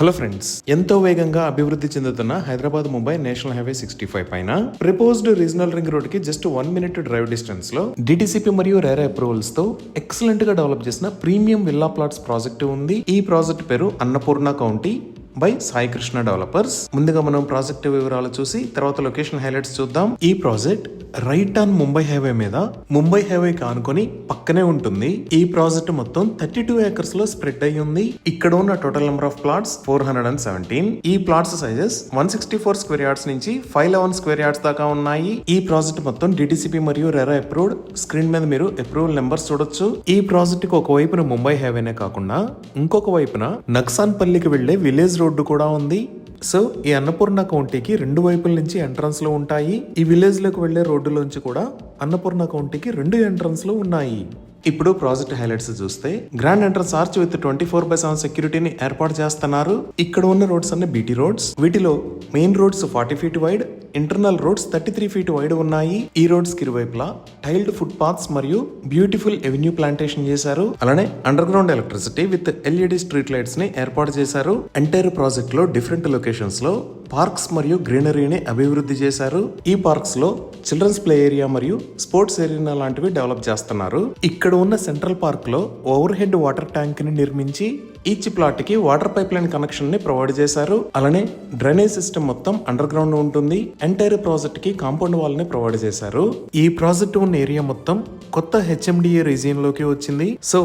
Hello friends, ఎంతో వేగంగా అభివృద్ధి చెందుతున్న హైదరాబాద్ ముంబై నేషనల్ హైవే 65 పైన ప్రపోజ్డ్ రీజనల్ రింగ్ రోడ్ కి జస్ట్ 1 minute డ్రైవ్ డిస్టెన్స్ లో డిటిసిపి మరియు రేరా అప్రూవల్స్ తో ఎక్సలెంట్ గా డెవలప్ చేసిన ప్రీమియం విల్లా ప్లాట్స్ ప్రాజెక్ట్ ఉంది. ఈ ప్రాజెక్ట్ పేరు Annapurna county by Sai Krishna developers. ముందుగా మనం ప్రాజెక్ట్ వివరాలు చూసి తర్వాత లొకేషన్ హైలైట్స్ చూద్దాం. ఈ project right on Mumbai highway మీద ముంబై హైవే కానుకొని పక్కనే ఉంటుంది. ఈ ప్రాజెక్ట్ మొత్తం 32 acres లో స్ప్రెడ్ అయి ఉంది. ఇక్కడ ఉన్న టోటల్ నెంబర్ ఆఫ్ ప్లాట్స్ 417. ఈ ప్లాట్స్ సైజెస్ 164 స్క్వేర్ యార్డ్స్ నుంచి 511 స్క్వేర్ యార్డ్స్ దాకా ఉన్నాయి. ఈ ప్రాజెక్ట్ మొత్తం డిటిసిపి మరియు రెరా అప్రూవ్డ్. స్క్రీన్ మీద మీరు అప్రూవల్ నెంబర్స్ చూడొచ్చు. ఈ ప్రాజెక్ట్ కి ఒక వైపున ముంబై హైవేనే కాకుండా ఇంకొక వైపున నక్సాన్ పల్లికి వెళ్లే విలేజ్ రోడ్డు కూడా ఉంది. సో ఈ అన్నపూర్ణ కౌంటీకి 2 వైపుల నుంచి ఎంట్రన్స్ లో ఉంటాయి. ఈ విలేజ్ లోకి వెళ్లే రోడ్డులోంచి కూడా అన్నపూర్ణ కౌంటీకి 2 ఎంట్రన్స్ లో ఉన్నాయి. ఇప్పుడు ప్రాజెక్ట్ హైలైట్స్ చూస్తే గ్రాండ్ ఎంట్రన్స్ ఆర్చ్ విత్ 24/7 సెక్యూరిటీని ఏర్పాటు చేస్తున్నారు. ఇక్కడ ఉన్న రోడ్స్ అన్ని బీటీ రోడ్స్. వీటిలో main roads 40 feet wide, internal roads 33 feet wide ఉన్నాయి. ఈ రోడ్స్ కి ఇరువైపులా టైల్డ్ ఫుట్ పాత్స్ మరియు బ్యూటిఫుల్ ఎవెన్యూ ప్లాంటేషన్ చేశారు. అలానే under ground electricity with LED street lights ని ఏర్పాటు చేశారు. ఎంటైర్ ప్రాజెక్ట్ లో డిఫరెంట్ లొకేషన్స్ లో పార్క్స్ మరియు గ్రీనరీని అభివృద్ధి చేశారు. ఈ పార్క్స్ లో చిల్డ్రన్స్ ప్లే ఏరియా మరియు స్పోర్ట్స్ ఏరియా లాంటివి డెవలప్ చేస్తున్నారు. ఇక్కడ ఉన్న సెంట్రల్ పార్క్ లో ఓవర్ హెడ్ వాటర్ ట్యాంక్ ని నిర్మించి ఈచ్ ప్లాట్ కి వాటర్ పైప్ లైన్ కనెక్షన్ ని ప్రొవైడ్ చేశారు. అలానే డ్రైనేజ్ సిస్టమ్ మొత్తం అండర్ గ్రౌండ్ ఉంటుంది. ఎంటైర్ ప్రాజెక్ట్ కి కాంపౌండ్ వాల్ ని ప్రొవైడ్ చేశారు. ఈ ప్రాజెక్ట్ ఉన్న ఏరియా మొత్తం కొత్త హెచ్ఎండిఏ రీజియన్ లోకి వచ్చింది. సో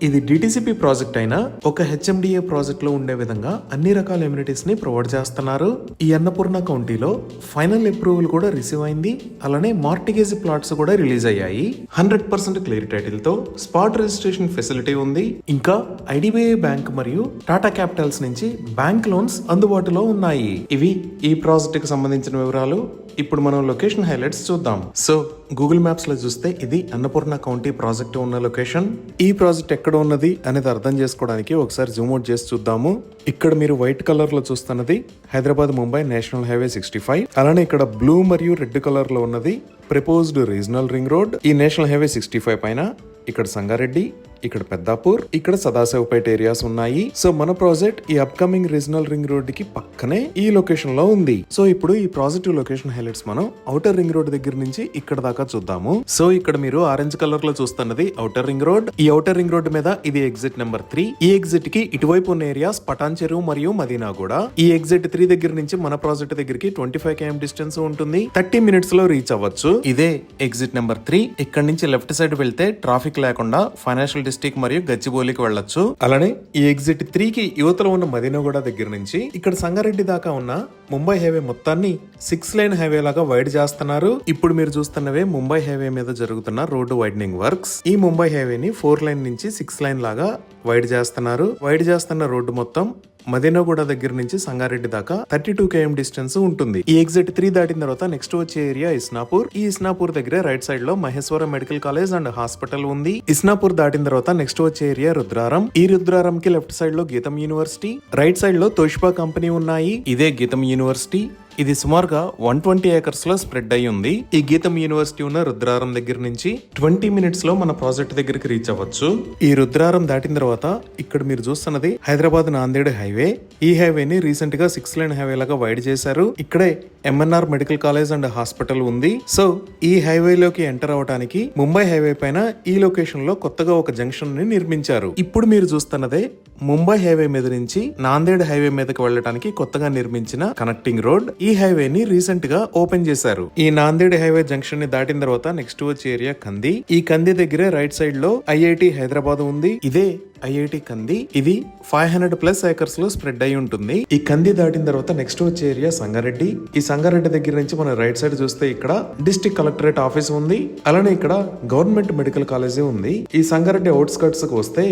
ఇది డిటిసిపి ప్రాజెక్ట్ అయినా ఒక హెచ్ఎండిఏ ప్రాజెక్ట్ లో ఉండే విధంగా అన్ని రకాల ఎమ్యూనిటీస్ ని ప్రొవైడ్ చేస్తున్నారు. ఈ అన్నపూర్ణ కౌంటీలో ఫైనల్ అప్రూవల్ కూడా రిసీవ్ అయింది. అలానే మార్టిగేజ్ ప్లాట్స్ కూడా రిలీజ్ అయ్యాయి. 100% క్లియర్ టైటిల్ తో స్పాట్ రిజిస్ట్రేషన్ ఫెసిలిటీ ఉంది. ఇంకా ఐడిబిఐ బ్యాంక్ మరియు టాటా క్యాపిటల్స్ నుంచి బ్యాంక్ లోన్స్ అందుబాటులో ఉన్నాయి. ఇవి ఈ ప్రాజెక్ట్ కి సంబంధించిన వివరాలు. ఇప్పుడు మనం లొకేషన్ హైలైట్స్ చూద్దాం. సో గూగుల్ మ్యాప్స్ లో చూస్తే ఇది అన్నపూర్ణ కౌంటీ ప్రాజెక్ట్ ఉన్న లొకేషన్. ఈ ప్రాజెక్ట్ ఎక్కడ ఉన్నది అనేది అర్థం చేసుకోవడానికి ఒకసారి జూమ్ అవుట్ చేసి చూద్దాము. ఇక్కడ మీరు వైట్ కలర్ లో చూస్తున్నది హైదరాబాద్ ముంబై నేషనల్ హైవే 65. అలానే ఇక్కడ బ్లూ మరియు రెడ్ కలర్ లో ఉన్నది ప్రపోజ్డ్ రీజనల్ రింగ్ రోడ్. ఈ నేషనల్ హైవే 65 పైన ఇక్కడ సంగారెడ్డి, ఇక్కడ పెద్దాపూర్, ఇక్కడ సదాశివపేట ఏరియాస్ ఉన్నాయి. సో మన ప్రాజెక్ట్ ఈ అప్కమింగ్ రీజనల్ రింగ్ రోడ్ కి పక్కనే ఈ లొకేషన్ లో ఉంది. సో ఇప్పుడు ఈ ప్రాజెక్ట్ లొకేషన్ హైలైట్స్ మనం ఔటర్ రింగ్ రోడ్ దగ్గర నుంచి ఇక్కడ దాకా చూద్దాము. సో ఇక్కడ మీరు ఆరెంజ్ కలర్ లో చూస్తున్నది ఔటర్ రింగ్ రోడ్. ఈ ఔటర్ రింగ్ రోడ్ మీద ఇది ఎగ్జిట్ నెంబర్ 3. ఈ ఎగ్జిట్ కి ఇటువైపు ఉన్న ఏరియాస్ పటాన్ చెరువు మరియు మదీనాగూడ. ఈ ఎగ్జిట్ 3 దగ్గర నుంచి మన ప్రాజెక్ట్ దగ్గరికి 25 km డిస్టెన్స్ ఉంటుంది. 30 minutes లో రీచ్ అవ్వచ్చు. ఇదే ఎగ్జిట్ నెంబర్ 3. ఇక్కడ నుంచి లెఫ్ట్ సైడ్ వెళ్తే ట్రాఫిక్ లేకుండా ఫైనాన్షియల్ డిస్ట్రిక్ట్ మరియు గచ్చిబౌలికి వెళ్ళొచ్చు. అలానే ఈ ఎగ్జిట్ 3 కి యువతల ఉన్న మదీనాగూడ దగ్గర నుంచి ఇక్కడ సంగారెడ్డి దాకా ఉన్న ముంబై హైవే మొత్తాన్ని 6 lane హైవే లాగా వైడ్ చేస్తున్నారు. ఇప్పుడు మీరు చూస్తున్నవే ముంబై హైవే మీద జరుగుతున్న రోడ్డు వైడనింగ్ వర్క్స్. ఈ ముంబై హైవేని 4 lane నుంచి 6 lane లాగా వైడ్ చేస్తున్నారు. వైడ్ చేస్తున్న రోడ్డు మొత్తం మదీనాగూడ దగ్గర నుంచి సంగారెడ్డి దాకా 32 km డిస్టెన్స్ ఉంటుంది. ఈ ఎగ్జిట్ 3 దాటిన తర్వాత నెక్స్ట్ వచ్చే ఏరియా ఇస్నాపూర్. ఈ ఇస్నాపూర్ దగ్గర రైట్ సైడ్ లో Maheshwaram medical college and hospital ఉంది. ఇస్నాపూర్ దాటిన తర్వాత నెక్స్ట్ వచ్చే ఏరియా రుద్రారం. ఈ రుద్రారం కి లెఫ్ట్ సైడ్ లో గీతం యూనివర్సిటీ, రైట్ సైడ్ లో తోషిబా కంపెనీ ఉన్నాయి. ఇదే గీతం యూనివర్సిటీ. ఇది సుమారుగా 120 acres లో స్ప్రెడ్ అయి ఉంది. ఈ గీతం యూనివర్సిటీ ఉన్న రుద్రారం దగ్గర నుంచి 20 minutes లో మన ప్రాజెక్ట్ దగ్గరికి రీచ్ అవ్వచ్చు. ఈ రుద్రారం దాటిన తర్వాత ఇక్కడ మీరు చూస్తున్నది హైదరాబాద్ నాందేడ్ హైవే. ఈ హైవేని రీసెంట్ గా 6 lane హైవే లాగా వైడ్ చేశారు. ఇక్కడే MNR medical college and hospital ఉంది. సో ఈ హైవేలోకి ఎంటర్ అవడానికి ముంబై హైవే పైన ఈ లొకేషన్ లో కొత్తగా ఒక జంక్షన్ ని నిర్మించారు. ఇప్పుడు మీరు చూస్తున్నదే ముంబై హైవే మీద నుంచి నాందేడ్ హైవే మీదకి వెళ్ళడానికి కొత్తగా నిర్మించిన కనెక్టింగ్ రోడ్. ఈ హైవేని రీసెంట్ గా ఓపెన్ చేశారు. ఈ నాందేడ్ హైవే జంక్షన్ ని దాటిన తర్వాత నెక్స్ట్ వచ్చే ఏరియా కంది. ఈ కంది దగ్గరే రైట్ సైడ్ లో ఐఐటి హైదరాబాద్ ఉంది. ఇదే ఐఐటి కంది. ఇది 500+ acres లో స్ప్రెడ్ అయి ఉంటుంది. ఈ కంది దాటిన తర్వాత నెక్స్ట్ వచ్చే ఏరియా సంగారెడ్డి. ఈ సంగారెడ్డి దగ్గర నుంచి మన రైట్ సైడ్ చూస్తే ఇక్కడ డిస్ట్రిక్ట్ కలెక్టరేట్ ఆఫీస్ ఉంది. అలానే ఇక్కడ గవర్నమెంట్ మెడికల్ కాలేజీ ఉంది. ఈ సంగారెడ్డి అవుట్స్కర్ట్స్ కు వస్తే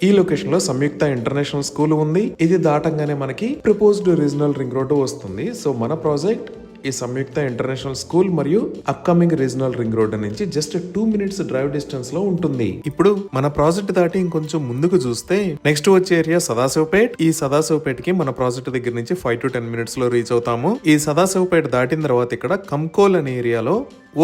ఈ లొకేషన్ లో సంయుక్త ఇంటర్నేషనల్ స్కూల్ ఉంది. ఇది దాటంగానే మనకి ప్రపోజ్డ్ రీజనల్ రింగ్ రోడ్ వస్తుంది. సో మన ప్రాజెక్ట్ ఈ సంయుక్త ఇంటర్నేషనల్ స్కూల్ మరియు అప్కమింగ్ రీజనల్ రింగ్ రోడ్ నుంచి జస్ట్ 2 minutes డ్రైవ్ డిస్టెన్స్ లో ఉంటుంది. ఇప్పుడు మన ప్రాజెక్ట్ దాటి ఇంకొంచెం ముందుకు చూస్తే నెక్స్ట్ వచ్చే ఏరియా సదాశివపేట్. ఈ సదాశివపేట్ కి మన ప్రాజెక్ట్ దగ్గర నుంచి 5 to 10 minutes లో రీచ్ అవుతాము. ఈ సదాశివపేట దాటిన తర్వాత ఇక్కడ కంకోల్ అనే ఏరియాలో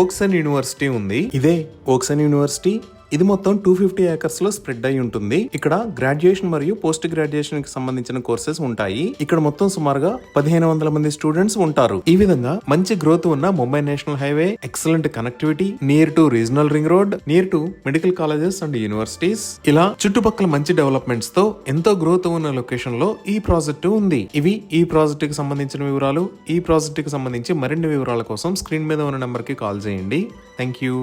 ఓక్సన్ యూనివర్సిటీ ఉంది. ఇదే ఓక్సన్ యూనివర్సిటీ. ఇది మొత్తం 250 ఏకర్స్ లో స్ప్రెడ్ అయి ఉంటుంది. ఇక్కడ గ్రాడ్యుయేషన్ మరియు పోస్ట్ గ్రాడ్యుయేషన్ కి సంబంధించిన కోర్సెస్ ఉంటాయి. ఇక్కడ మొత్తం సుమారుగా 1500 మంది స్టూడెంట్స్ ఉంటారు. ఈ విధంగా మంచి గ్రోత్ ఉన్న Mumbai national highway, excellent connectivity, near to regional ring road, near to medical colleges and universities, ఇలా చుట్టుపక్కల మంచి డెవలప్మెంట్స్ తో ఎంతో గ్రోత్ ఉన్న లొకేషన్ లో ఈ ప్రాజెక్టు ఉంది. ఇవి ఈ ప్రాజెక్ట్ కి సంబంధించిన వివరాలు. ఈ ప్రాజెక్ట్ కి సంబంధించి మరిన్ని వివరాల కోసం స్క్రీన్ మీద ఉన్న నెంబర్ కి కాల్ చేయండి. Thank you.